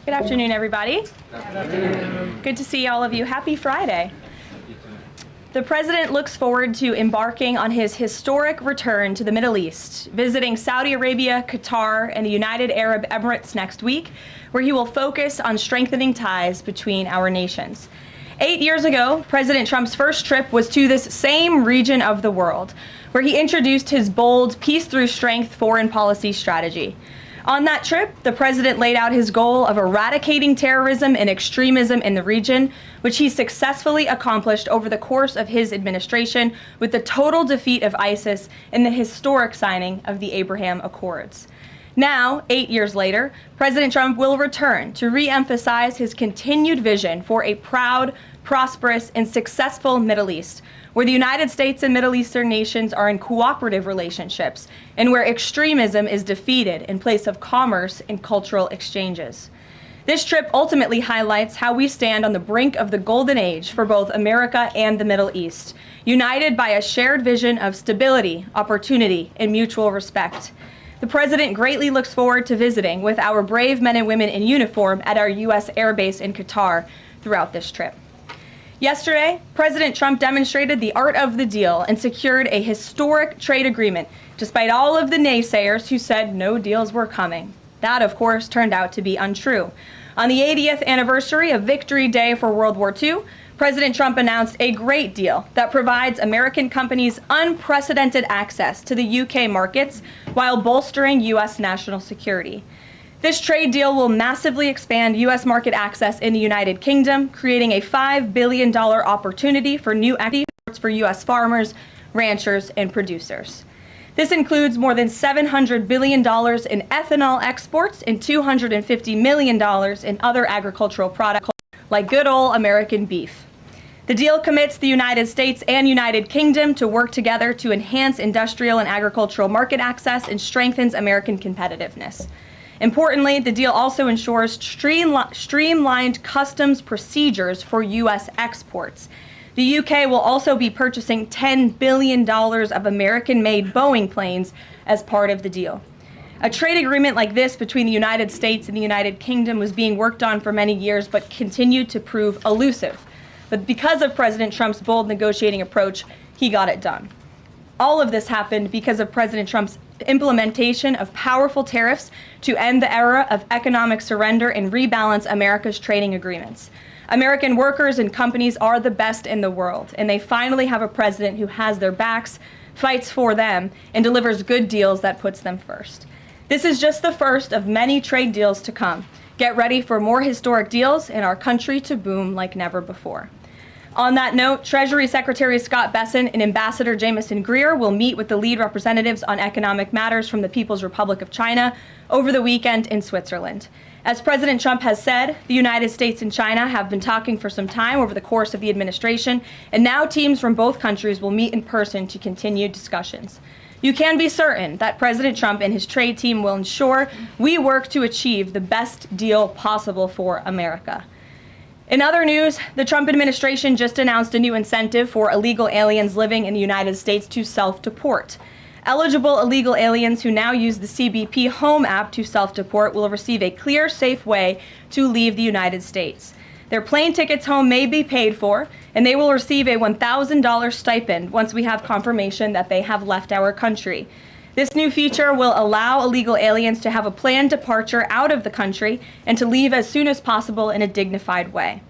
Good afternoon, everybody. Good afternoon. Good to see all of you. Happy Friday. The President looks forward to embarking on his historic return to the Middle East, visiting Saudi Arabia, Qatar, and the United Arab Emirates next week, where he will focus on strengthening ties between our nations. 8 years ago, President Trump's first trip was to this same region of the world, where he introduced his bold peace through strength foreign policy strategy. On that trip, the president laid out his goal of eradicating terrorism and extremism in the region, which he successfully accomplished over the course of his administration with the total defeat of ISIS and the historic signing of the Abraham Accords. Now, 8 years later, President Trump will return to re-emphasize his continued vision for a proud, prosperous, and successful Middle East, where the United States and Middle Eastern nations are in cooperative relationships, and where extremism is defeated in place of commerce and cultural exchanges. This trip ultimately highlights how we stand on the brink of the golden age for both America and the Middle East, united by a shared vision of stability, opportunity, and mutual respect. The President greatly looks forward to visiting with our brave men and women in uniform at our U.S. Air Base in Qatar throughout this trip. Yesterday, President Trump demonstrated the art of the deal and secured a historic trade agreement, despite all of the naysayers who said no deals were coming. That, of course, turned out to be untrue. On the 80th anniversary of Victory Day for World War II, President Trump announced a great deal that provides American companies unprecedented access to the UK markets while bolstering U.S. national security. This trade deal will massively expand U.S. market access in the United Kingdom, creating a $5 billion opportunity for new exports for U.S. farmers, ranchers, and producers. This includes more than $700 billion in ethanol exports and $250 million in other agricultural products like good old American beef. The deal commits the United States and United Kingdom to work together to enhance industrial and agricultural market access and strengthens American competitiveness. Importantly, the deal also ensures streamlined customs procedures for U.S. exports. The UK will also be purchasing $10 billion of American-made Boeing planes as part of the deal. A trade agreement like this between the United States and the United Kingdom was being worked on for many years, but continued to prove elusive. But because of President Trump's bold negotiating approach, he got it done. All of this happened because of President Trump's implementation of powerful tariffs to end the era of economic surrender and rebalance America's trading agreements. American workers and companies are the best in the world, and they finally have a president who has their backs, fights for them, and delivers good deals that puts them first. This is just the first of many trade deals to come. Get ready for more historic deals and our country to boom like never before. On that note, Treasury Secretary Scott Bessent and Ambassador Jamieson Greer will meet with the lead representatives on economic matters from the People's Republic of China over the weekend in Switzerland. As President Trump has said, the United States and China have been talking for some time over the course of the administration, and now teams from both countries will meet in person to continue discussions. You can be certain that President Trump and his trade team will ensure we work to achieve the best deal possible for America. In other news, the Trump administration just announced a new incentive for illegal aliens living in the United States to self-deport. Eligible illegal aliens who now use the CBP Home app to self-deport will receive a clear, safe way to leave the United States. Their plane tickets home may be paid for, and they will receive a $1,000 stipend once we have confirmation that they have left our country. This new feature will allow illegal aliens to have a planned departure out of the country and to leave as soon as possible in a dignified way.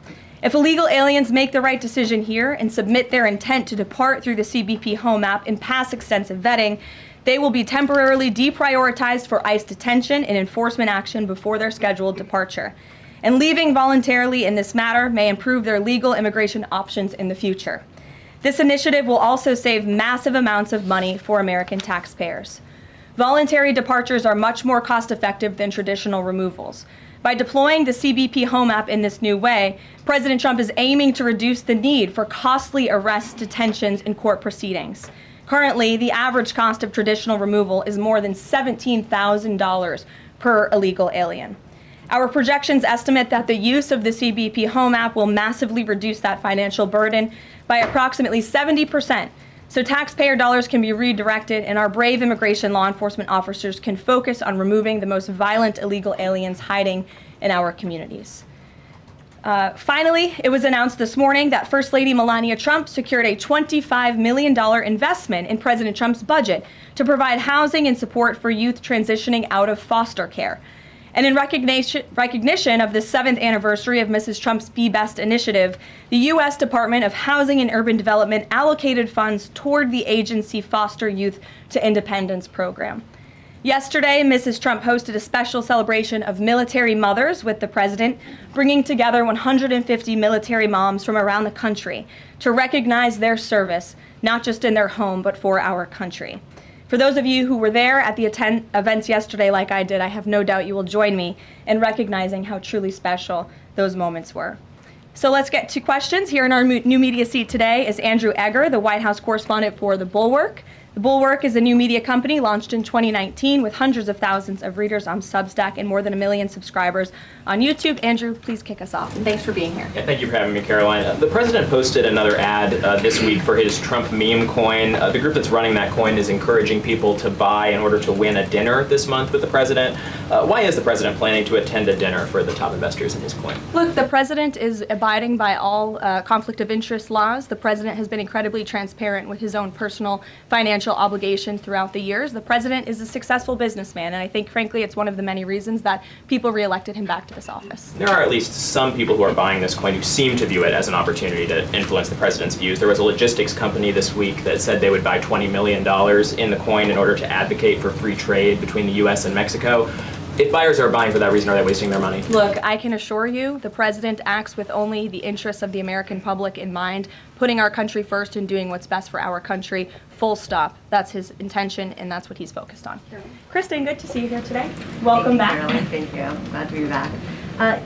If illegal aliens make the right decision here and submit their intent to depart through the CBP Home app and pass extensive vetting, they will be temporarily deprioritized for ICE detention and enforcement action before their scheduled departure. And leaving voluntarily in this matter may improve their legal immigration options in the future. This initiative will also save massive amounts of money for American taxpayers. Voluntary departures are much more cost-effective than traditional removals. By deploying the CBP Home app in this new way, President Trump is aiming to reduce the need for costly arrests, detentions, and court proceedings. Currently, the average cost of traditional removal is more than $17,000 per illegal alien. Our projections estimate that the use of the CBP Home app will massively reduce that financial burden by approximately 70%, so taxpayer dollars can be redirected and our brave immigration law enforcement officers can focus on removing the most violent illegal aliens hiding in our communities. Finally, it was announced this morning that First Lady Melania Trump secured a $25 million investment in President Trump's budget to provide housing and support for youth transitioning out of foster care. And in recognition of the 7th anniversary of Mrs. Trump's Be Best initiative, the U.S. Department of Housing and Urban Development allocated funds toward the agency Foster Youth to Independence program. Yesterday, Mrs. Trump hosted a special celebration of military mothers with the president, bringing together 150 military moms from around the country to recognize their service, not just in their home, but for our country. For those of you who were there at the events yesterday like I did, I have no doubt you will join me in recognizing how truly special those moments were. So let's get to questions. Here in our new media seat today is Andrew Egger, the White House correspondent for The Bulwark. The Bulwark is a new media company launched in 2019 with hundreds of thousands of readers on Substack and more than 1 million subscribers on YouTube. Andrew, please kick us off. And thanks for being here. Yeah, thank you for having me, Karoline. The president posted another ad this week for his Trump meme coin. The group that's running that coin is encouraging people to buy in order to win a dinner this month with the president. Why is the president planning to attend a dinner for the top investors in his coin? Look, the president is abiding by all conflict of interest laws. The president has been incredibly transparent with his own personal financial obligations throughout the years. The president is a successful businessman, and I think, frankly, it's one of the many reasons that people reelected him back to this office. There are at least some people who are buying this coin who seem to view it as an opportunity to influence the president's views. There was a logistics company this week that said they would buy $20 million in the coin in order to advocate for free trade between the U.S. and Mexico. If buyers are buying for that reason, are they wasting their money? Look, I can assure you the president acts with only the interests of the American public in mind, putting our country first and doing what's best for our country, full stop. That's his intention, and that's what he's focused on. Kristi, good to see you here today. Welcome back. Caroline. Thank you. Glad to be back.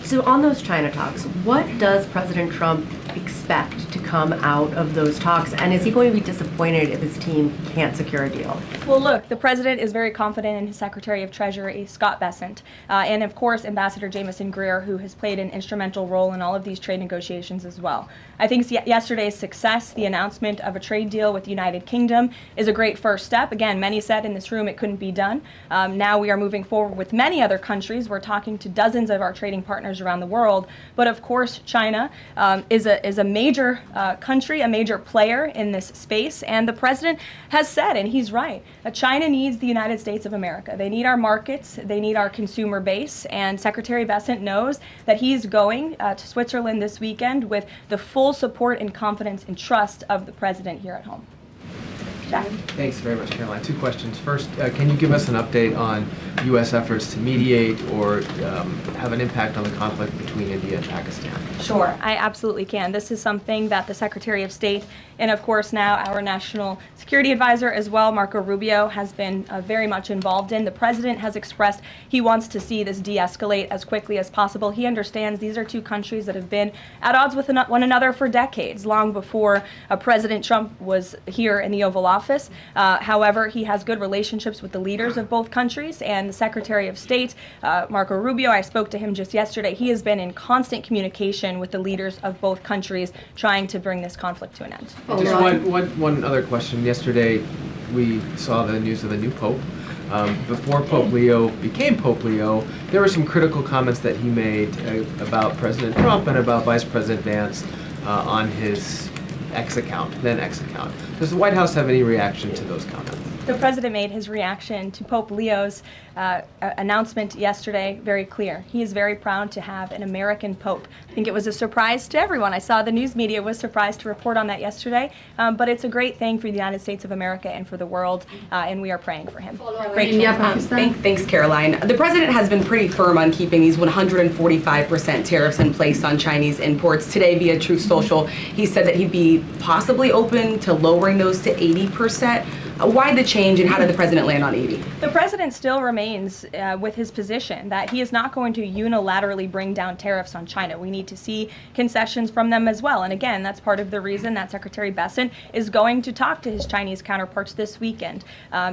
So on those China talks, what does President Trump expect to come out of those talks? And is he going to be disappointed if his team can't secure a deal? Well, look, the president is very confident in his Secretary of Treasury, Scott Bessent, and of course, Ambassador Jamieson Greer, who has played an instrumental role in all of these trade negotiations as well. I think yesterday's success, the announcement of a trade deal with the United Kingdom, is a great first step. Again, many said in this room it couldn't be done. Now we are moving forward with many other countries. We're talking to dozens of our trading partners around the world. But of course, China is a major country, a major player in this space. And the president has said, and he's right, that China needs the United States of America. They need our markets. They need our consumer base. And Secretary Bessent knows that he's going to Switzerland this weekend with the full support and confidence and trust of the president here at home. Jack. Thanks very much, Caroline. 2 questions. First, can you give us an update on U.S. efforts to mediate or have an impact on the conflict between India and Pakistan? Sure, I absolutely can. This is something that the Secretary of State and, of course, now our National Security Advisor as well, Marco Rubio, has been very much involved in. The president has expressed he wants to see this de-escalate as quickly as possible. He understands these are 2 countries that have been at odds with one another for decades, long before President Trump was here in the Oval Office. However, he has good relationships with the leaders of both countries, and the Secretary of State, Marco Rubio, I spoke to him just yesterday. He has been in constant communication with the leaders of both countries trying to bring this conflict to an end. Just one other question. Yesterday, we saw the news of the new Pope. Before Pope Leo became Pope Leo, there were some critical comments that he made about President Trump and about Vice President Vance on his then X account. Does the White House have any reaction to those comments? The president made his reaction to Pope Leo's announcement yesterday very clear. He is very proud to have an American Pope. I think it was a surprise to everyone. I saw the news media was surprised to report on that yesterday, but it's a great thing for the United States of America and for the world, and we are praying for him. Thanks, Caroline. The president has been pretty firm on keeping these 145% tariffs in place on Chinese imports. Today, via Truth Social, he said that he'd be possibly open to lowering those to 80%. Why the change, and how did the president land on 80? The president still remains with his position that he is not going to unilaterally bring down tariffs on China. We need to see concessions from them as well. And again, that's part of the reason that Secretary Bessent is going to talk to his Chinese counterparts this weekend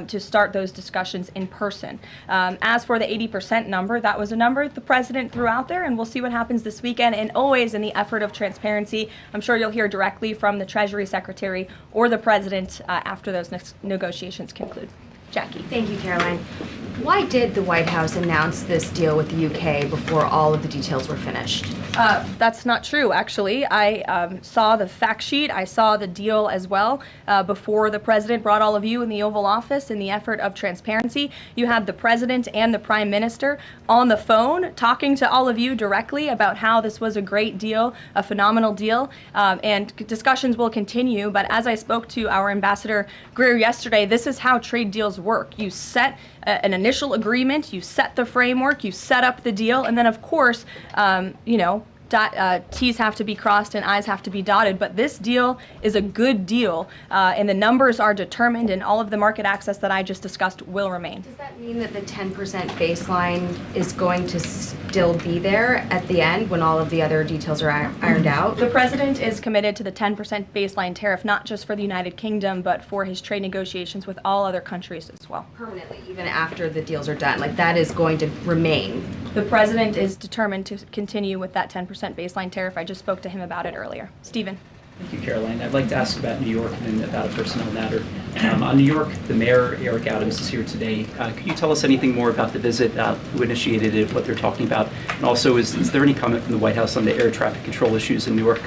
to start those discussions in person. As for the 80% number, that was a number the president threw out there, and we'll see what happens this weekend. And always in the effort of transparency, I'm sure you'll hear directly from the Treasury Secretary or the president after those negotiations conclude. Jackie. Thank you, Caroline. Why did the White House announce this deal with the UK before all of the details were finished? That's not true, actually. I saw the fact sheet. I saw the deal as well before the president brought all of you in the Oval Office in the effort of transparency. You had the president and the prime minister on the phone talking to all of you directly about how this was a great deal, a phenomenal deal, and discussions will continue. But as I spoke to our ambassador Greer yesterday, this is how trade deals work. You set an initial agreement, you set the framework, you set up the deal, and then of course, T's have to be crossed and I's have to be dotted, but this deal is a good deal, and the numbers are determined, and all of the market access that I just discussed will remain. Does that mean that the 10% baseline is going to still be there at the end when all of the other details are ironed out? The president is committed to the 10% baseline tariff, not just for the United Kingdom, but for his trade negotiations with all other countries as well. Permanently, even after the deals are done, like that is going to remain. The president is determined to continue with that 10% baseline tariff. I just spoke to him about it earlier. Stephen. Thank you, Caroline. I'd like to ask about New York and about a personnel matter. On New York, the mayor, Eric Adams, is here today. Could you tell us anything more about the visit, who initiated it, what they're talking about? And also, is there any comment from the White House on the air traffic control issues in Newark?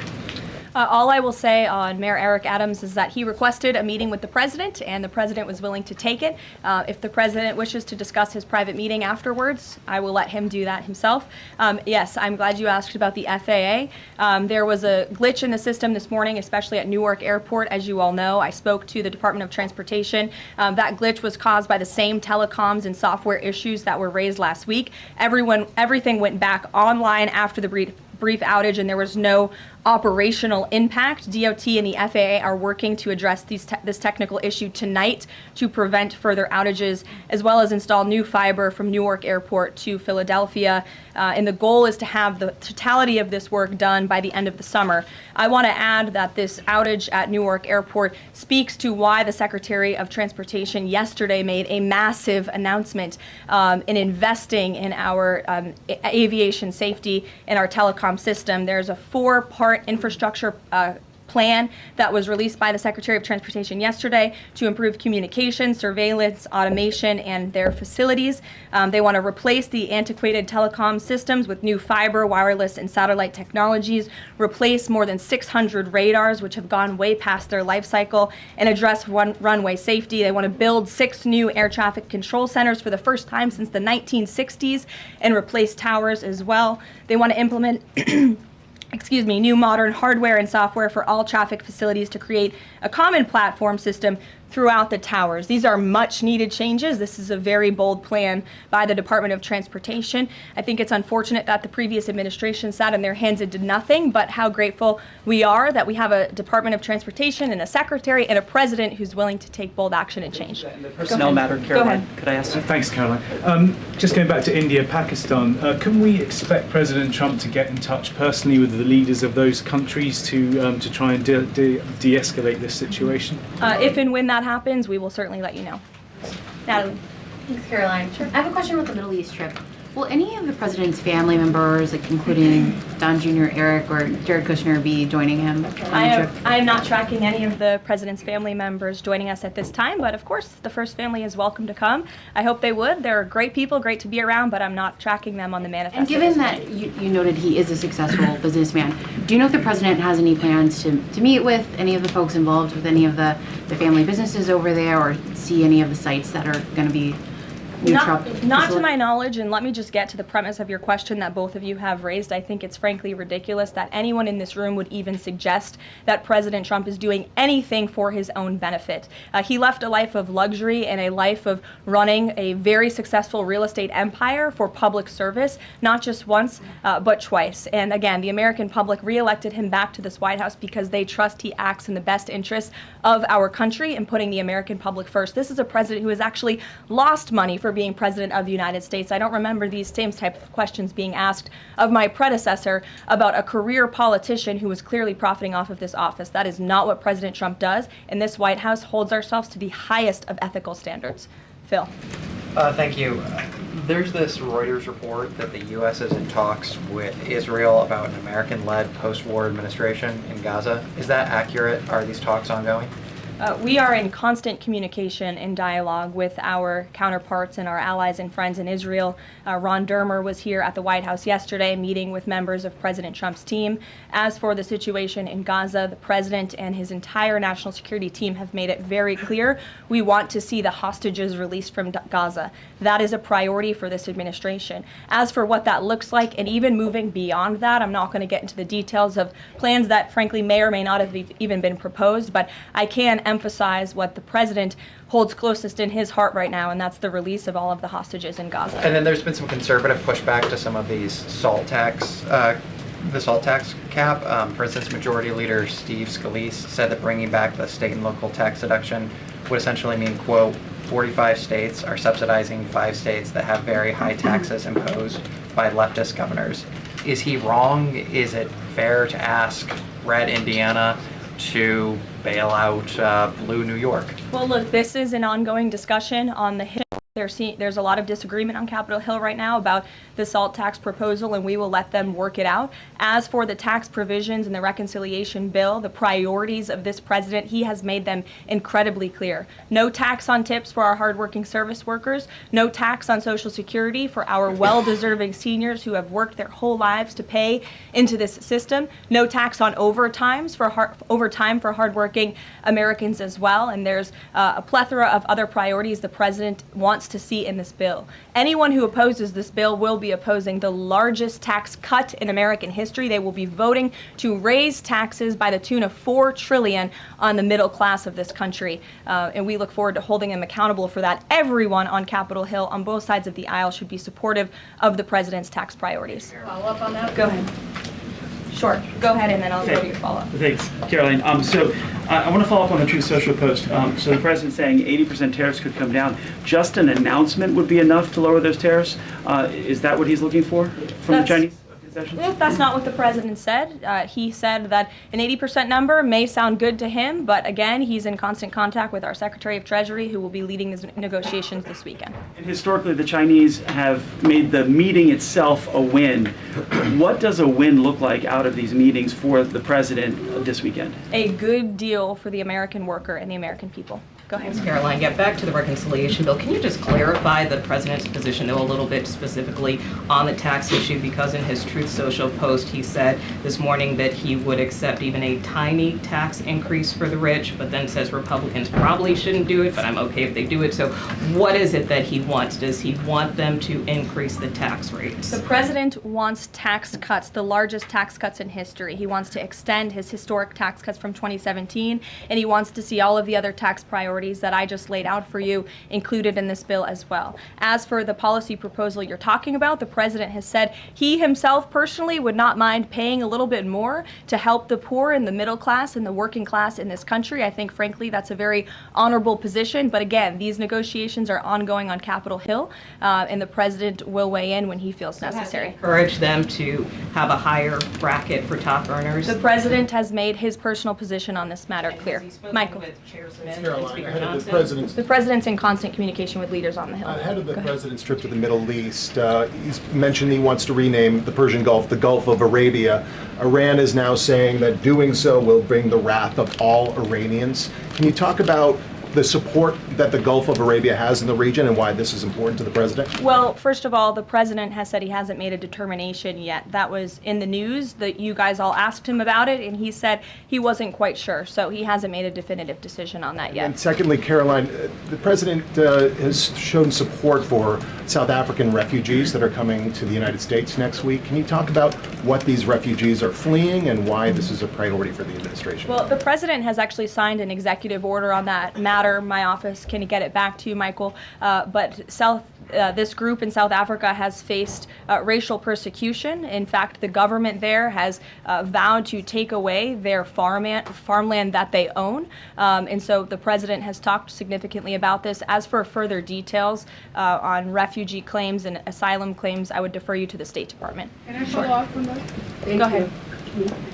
All I will say on Mayor Eric Adams is that he requested a meeting with the president, and the president was willing to take it. If the president wishes to discuss his private meeting afterwards, I will let him do that himself. Yes, I'm glad you asked about the FAA. There was a glitch in the system this morning, especially at Newark Airport. As you all know, I spoke to the Department of Transportation. That glitch was caused by the same telecoms and software issues that were raised last week. Everything went back online after the brief outage, and there was no operational impact. DOT and the FAA are working to address this technical issue tonight to prevent further outages, as well as install new fiber from Newark Airport to Philadelphia. And the goal is to have the totality of this work done by the end of the summer. I want to add that this outage at Newark Airport speaks to why the Secretary of Transportation yesterday made a massive announcement in investing in our aviation safety and our telecom system. There's a 4-part infrastructure plan that was released by the Secretary of Transportation yesterday to improve communication, surveillance, automation, and their facilities. They want to replace the antiquated telecom systems with new fiber, wireless, and satellite technologies, replace more than 600 radars, which have gone way past their life cycle, and address runway safety. They want to build 6 new air traffic control centers for the first time since the 1960s and replace towers as well. They want to implement new modern hardware and software for all traffic facilities to create a common platform system throughout the towers. These are much needed changes. This is a very bold plan by the Department of Transportation. I think it's unfortunate that the previous administration sat on their hands and did nothing, but how grateful we are that we have a Department of Transportation and a secretary and a president who's willing to take bold action and change. The personnel matter, Caroline, could I ask? Thanks, Caroline. Just going back to India, Pakistan, can we expect President Trump to get in touch personally with the leaders of those countries to try and de-escalate this situation? If and when that happens, we will certainly let you know. Natalie. Thanks, Caroline. Sure. I have a question about the Middle East trip. Will any of the president's family members, like including Don Jr., Eric, or Jared Kushner, be joining him on the trip? I am not tracking any of the president's family members joining us at this time, but of course, the first family is welcome to come. I hope they would. They're great people, great to be around, but I'm not tracking them on the manifest. And given that you noted he is a successful businessman, do you know if the president has any plans to meet with any of the folks involved with any of the family businesses over there, or see any of the sites that are going to be Not to my knowledge, and let me just get to the premise of your question that both of you have raised. I think it's frankly ridiculous that anyone in this room would even suggest that President Trump is doing anything for his own benefit. He left a life of luxury and a life of running a very successful real estate empire for public service, not just once, but twice. And again, the American public reelected him back to this White House because they trust he acts in the best interests of our country and putting the American public first. This is a president who has actually lost money for being president of the United States. I don't remember these same type of questions being asked of my predecessor about a career politician who was clearly profiting off of this office. That is not what President Trump does, and this White House holds ourselves to the highest of ethical standards. Phil. Thank you. There's this Reuters report that the U.S. is in talks with Israel about an American-led post-war administration in Gaza. Is that accurate? Are these talks ongoing? We are in constant communication and dialogue with our counterparts and our allies and friends in Israel. Ron Dermer was here at the White House yesterday meeting with members of President Trump's team. As for the situation in Gaza, the president and his entire national security team have made it very clear we want to see the hostages released from Gaza. That is a priority for this administration. As for what that looks like, and even moving beyond that, I'm not going to get into the details of plans that frankly may or may not have even been proposed, but I can emphasize what the president holds closest in his heart right now, and that's the release of all of the hostages in Gaza. And then there's been some conservative pushback to some of these salt tax, the salt tax cap. For instance, Majority Leader Steve Scalise said that bringing back the state and local tax deduction would essentially mean, quote, 45 states are subsidizing 5 states that have very high taxes imposed by leftist governors. Is he wrong? Is it fair to ask red Indiana to bail out blue New York? Well, look, this is an ongoing discussion on the Hill. There's a lot of disagreement on Capitol Hill right now about the SALT tax proposal, and we will let them work it out. As for the tax provisions in the reconciliation bill, the priorities of this president, he has made them incredibly clear. No tax on tips for our hardworking service workers, no tax on Social Security for our well-deserving seniors who have worked their whole lives to pay into this system, no tax on overtime for hardworking Americans as well, and there's a plethora of other priorities the president wants to see in this bill. Anyone who opposes this bill will be opposing the largest tax cut in American history. They will be voting to raise taxes by the tune of $4 trillion on the middle class of this country. And we look forward to holding them accountable for that. Everyone on Capitol Hill on both sides of the aisle should be supportive of the president's tax priorities. Follow up on that? Go ahead. Sure. Go ahead, and then I'll go to your follow-up. Thanks, Karoline. So I want to follow up on the Truth Social post. So the president's saying 80% tariffs could come down. Just an announcement would be enough to lower those tariffs. Is that what he's looking for from the Chinese concessions? That's not what the president said. He said that an 80% number may sound good to him, but again, he's in constant contact with our Secretary of Treasury, who will be leading these negotiations this weekend. And historically, the Chinese have made the meeting itself a win. What does a win look like out of these meetings for the president this weekend? A good deal for the American worker and the American people. Go ahead. Thanks, Caroline. Yeah, back to the reconciliation bill. Can you just clarify the president's position, though, a little bit specifically on the tax issue? Because in his Truth Social post, he said this morning that he would accept even a tiny tax increase for the rich, but then says Republicans probably shouldn't do it, but I'm okay if they do it. So what is it that he wants? Does he want them to increase the tax rates? The president wants tax cuts, the largest tax cuts in history. He wants to extend his historic tax cuts from 2017, and he wants to see all of the other tax priorities that I just laid out for you included in this bill as well. As for the policy proposal you're talking about, the president has said he himself personally would not mind paying a little bit more to help the poor and the middle class and the working class in this country. I think, frankly, that's a very honorable position. But again, these negotiations are ongoing on Capitol Hill, and the president will weigh in when he feels necessary. Encourage them to have a higher bracket for top earners? The president has made his personal position on this matter clear. Michael. The president's in constant communication with leaders on the Hill. Ahead of the president's trip to the Middle East, he's mentioned he wants to rename the Persian Gulf the Gulf of Arabia. Iran is now saying that doing so will bring the wrath of all Iranians. Can you talk about the support that the Gulf of Arabia has in the region and why this is important to the president? Well, first of all, the president has said he hasn't made a determination yet. That was in the news that you guys all asked him about it, and he said he wasn't quite sure. So he hasn't made a definitive decision on that yet. And secondly, Caroline, the president has shown support for South African refugees that are coming to the United States next week. Can you talk about what these refugees are fleeing and why this is a priority for the administration? Well, the president has actually signed an executive order on that matter. My office can get it back to you, Michael. But this group in South Africa has faced racial persecution. In fact, the government there has vowed to take away their farmland that they own. And so the president has talked significantly about this. As for further details on refugee claims and asylum claims, I would defer you to the State Department. Can I follow up on that? Go ahead.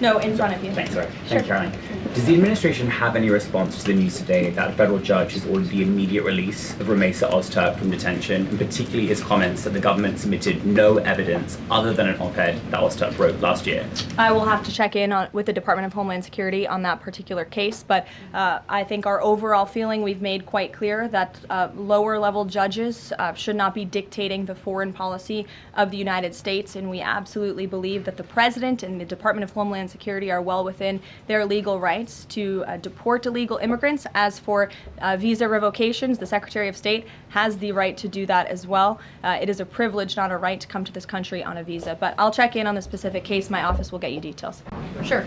No, in front of you. Thanks, sorry. Sure. Thank you, Caroline. Does the administration have any response to the news today that a federal judge has ordered the immediate release of Ramesa Ozturk from detention, and particularly his comments that the government submitted no evidence other than an op-ed that Ozturk wrote last year? I will have to check in with the Department of Homeland Security on that particular case, but I think our overall feeling, we've made quite clear that lower level judges should not be dictating the foreign policy of the United States, and we absolutely believe that the President and the Department of Homeland Security are well within their legal rights to deport illegal immigrants. As for visa revocations, the Secretary of State has the right to do that as well. It is a privilege, not a right, to come to this country on a visa, but I'll check in on the specific case. My office will get you details. Sure.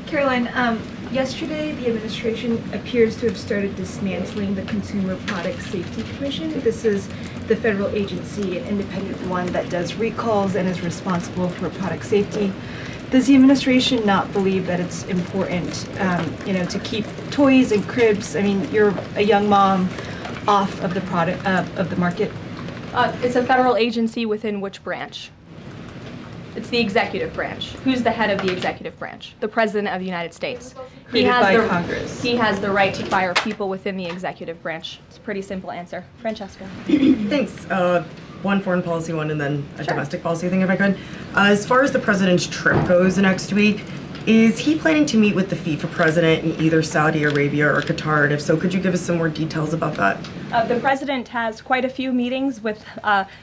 Caroline, yesterday the administration appears to have started dismantling the Consumer Product Safety Commission. This is the federal agency, an independent one that does recalls and is responsible for product safety. Does the administration not believe that it's important, to keep toys and cribs? I mean, you're a young mom, off of the product of the market. It's a federal agency within which branch? It's the executive branch. Who's the head of the executive branch? The President of the United States. Created by Congress. He has the right to fire people within the executive branch. It's a pretty simple answer. Francesca. Thanks. One foreign policy one and then a domestic policy thing, if I could. As far as the president's trip goes next week, is he planning to meet with the FIFA president in either Saudi Arabia or Qatar? And if so, could you give us some more details about that? The president has quite a few meetings with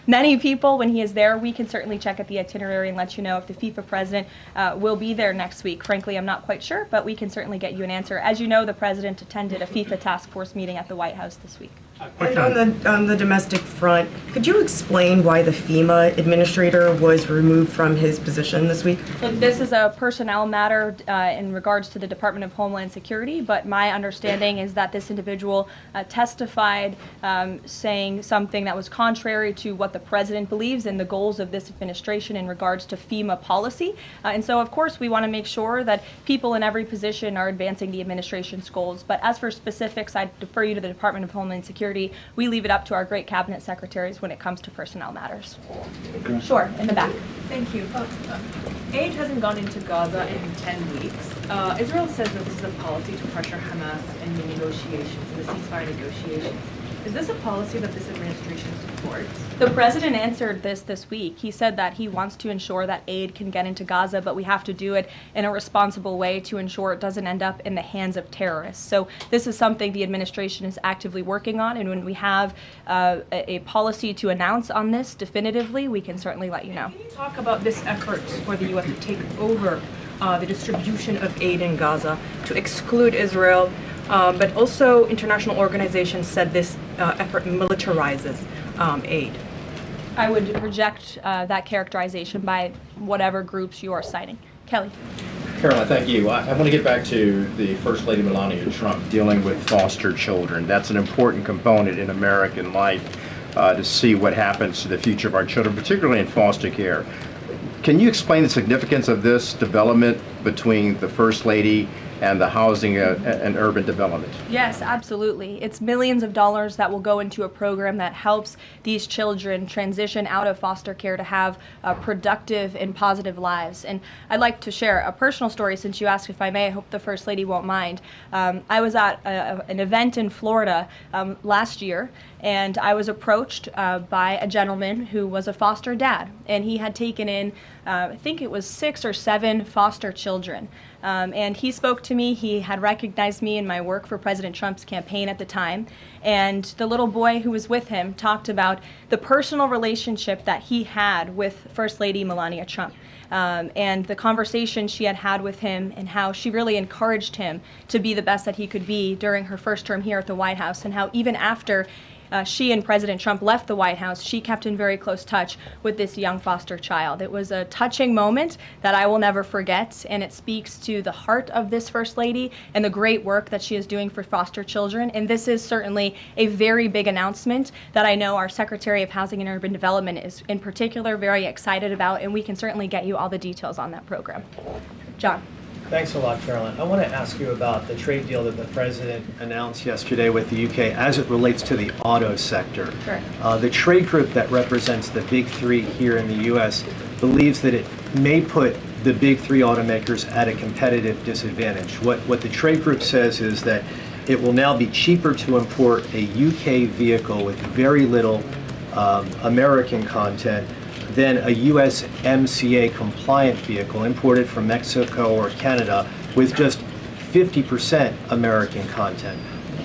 many people when he is there. We can certainly check at the itinerary and let you know if the FIFA president will be there next week. Frankly, I'm not quite sure, but we can certainly get you an answer. As you know, the president attended a FIFA task force meeting at the White House this week. And on the domestic front, could you explain why the FEMA administrator was removed from his position this week? Look, this is a personnel matter in regards to the Department of Homeland Security, but my understanding is that this individual testified saying something that was contrary to what the president believes and the goals of this administration in regards to FEMA policy. And so, of course, we want to make sure that people in every position are advancing the administration's goals. But as for specifics, I defer you to the Department of Homeland Security. We leave it up to our great cabinet secretaries when it comes to personnel matters. Sure, in the back. Thank you. Aid hasn't gone into Gaza in 10 weeks. Israel says that this is a policy to pressure Hamas in the negotiations, the ceasefire negotiations. Is this a policy that this administration supports? The president answered this week. He said that he wants to ensure that aid can get into Gaza, but we have to do it in a responsible way to ensure it doesn't end up in the hands of terrorists. So this is something the administration is actively working on, and when we have a policy to announce on this definitively, we can certainly let you know. Can you talk about this effort for the U.S. to take over the distribution of aid in Gaza, to exclude Israel, but also international organizations said this effort militarizes aid? I would reject that characterization by whatever groups you are citing. Kelly. Caroline, thank you. I want to get back to the First Lady Melania Trump dealing with foster children. That's an important component in American life to see what happens to the future of our children, particularly in foster care. Can you explain the significance of this development between the First Lady and the housing and urban development? Yes, absolutely. It's millions of dollars that will go into a program that helps these children transition out of foster care to have productive and positive lives. And I'd like to share a personal story since you asked if I may. I hope the First Lady won't mind. I was at an event in Florida last year, and I was approached by a gentleman who was a foster dad, and he had taken in I think it was 6 or 7 foster children. And he spoke to me. He had recognized me in my work for President Trump's campaign at the time. And the little boy who was with him talked about the personal relationship that he had with First Lady Melania Trump. And the conversation she had had with him and how she really encouraged him to be the best that he could be during her first term here at the White House, and how even after she and President Trump left the White House, she kept in very close touch with this young foster child. It was a touching moment that I will never forget, and it speaks to the heart of this First Lady and the great work that she is doing for foster children. And this is certainly a very big announcement that I know our Secretary of Housing and Urban Development is in particular very excited about, and we can certainly get you all the details on that program. John. Thanks a lot, Caroline. I want to ask you about the trade deal that the president announced yesterday with the UK as it relates to the auto sector. Sure. The trade group that represents the big three here in the U.S. believes that it may put the big three automakers at a competitive disadvantage. What the trade group says is that it will now be cheaper to import a UK vehicle with very little American content than a USMCA compliant vehicle imported from Mexico or Canada with just 50% American content.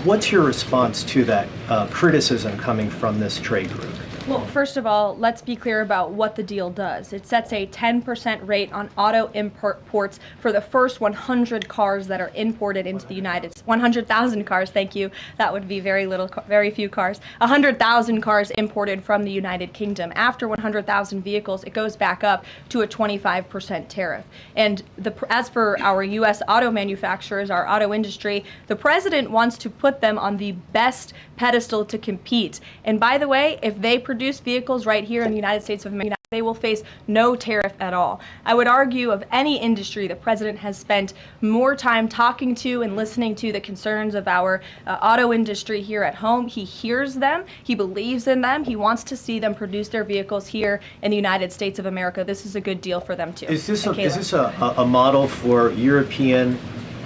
What's your response to that criticism coming from this trade group? Well, first of all, let's be clear about what the deal does. It sets a 10% rate on auto imports for the first 100 cars that are imported into the United States. 100,000 cars, thank you. That would be very few cars. 100,000 cars imported from the United Kingdom. After 100,000 vehicles, it goes back up to a 25% tariff. And as for our U.S. auto manufacturers, our auto industry, the president wants to put them on the best pedestal to compete. And by the way, if they produce vehicles right here in the United States of America, they will face no tariff at all. I would argue of any industry, the president has spent more time talking to and listening to the concerns of our auto industry here at home. He hears them, he believes in them, he wants to see them produce their vehicles here in the United States of America. This is a good deal for them too. Is this a model for European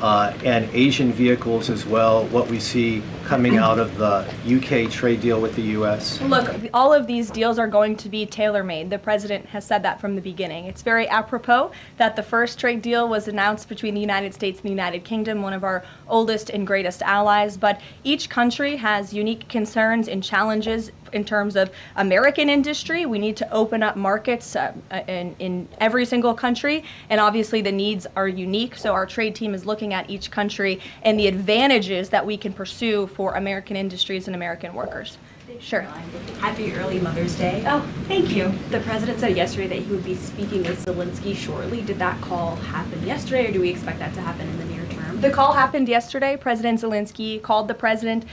and Asian vehicles as well, what we see coming out of the UK trade deal with the US? Look, all of these deals are going to be tailor-made. The president has said that from the beginning. It's very apropos that the first trade deal was announced between the United States and the United Kingdom, one of our oldest and greatest allies, but each country has unique concerns and challenges in terms of American industry. We need to open up markets in every single country, and obviously the needs are unique, so our trade team is looking at each country and the advantages that we can pursue for American industries and American workers. Sure. Happy early Mother's Day. Oh, thank you. The president said yesterday that he would be speaking with Zelensky shortly. Did that call happen yesterday, or do we expect that to happen in the near term? The call happened yesterday. President Zelensky called the president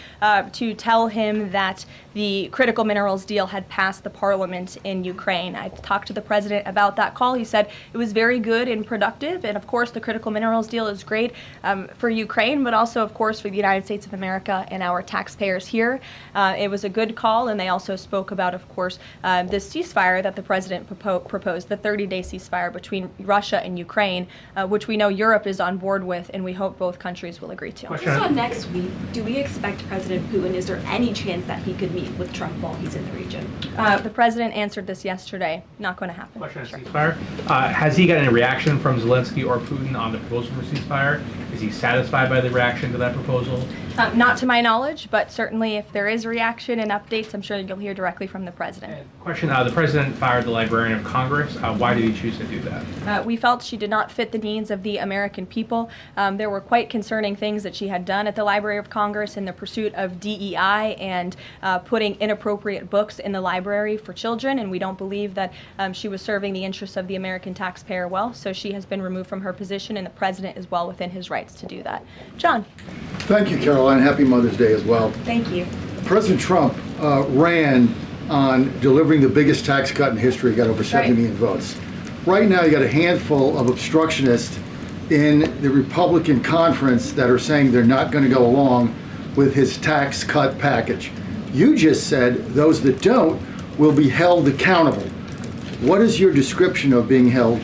to tell him that the critical minerals deal had passed the parliament in Ukraine. I talked to the president about that call. He said it was very good and productive, and of course the critical minerals deal is great for Ukraine, but also of course for the United States of America and our taxpayers here. It was a good call, and they also spoke about, of course, this ceasefire that the president proposed, the 30-day ceasefire between Russia and Ukraine, which we know Europe is on board with, and we hope both countries will agree to. So next week, do we expect President Putin, is there any chance that he could meet with Trump while he's in the region? The president answered this yesterday. Not going to happen. Question on ceasefire. Has he got any reaction from Zelensky or Putin on the proposal for ceasefire? Is he satisfied by the reaction to that proposal? Not to my knowledge, but certainly if there is a reaction and updates, I'm sure you'll hear directly from the president. Question, the president fired the Librarian of Congress. Why did he choose to do that? We felt she did not fit the needs of the American people. There were quite concerning things that she had done at the Library of Congress in the pursuit of DEI and putting inappropriate books in the library for children, and we don't believe that she was serving the interests of the American taxpayer well, so she has been removed from her position, and the president is well within his rights to do that. John. Thank you, Karoline. Happy Mother's Day as well. Thank you. President Trump ran on delivering the biggest tax cut in history, got over 70 million votes. Right now, you got a handful of obstructionists in the Republican conference that are saying they're not going to go along with his tax cut package. You just said those that don't will be held accountable. What is your description of being held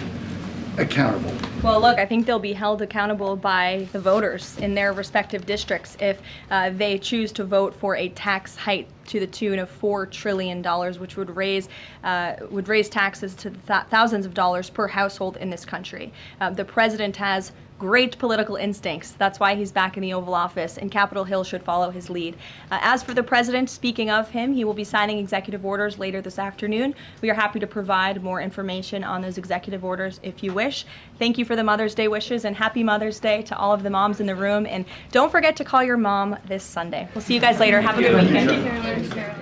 accountable? Well, look, I think they'll be held accountable by the voters in their respective districts if they choose to vote for a tax hike to the tune of $4 trillion, which would raise taxes to thousands of dollars per household in this country. The president has great political instincts. That's why he's back in the Oval Office, and Capitol Hill should follow his lead. As for the president, speaking of him, he will be signing executive orders later this afternoon. We are happy to provide more information on those executive orders if you wish. Thank you for the Mother's Day wishes, and happy Mother's Day to all of the moms in the room. And don't forget to call your mom this Sunday. We'll see you guys later. Have a good weekend.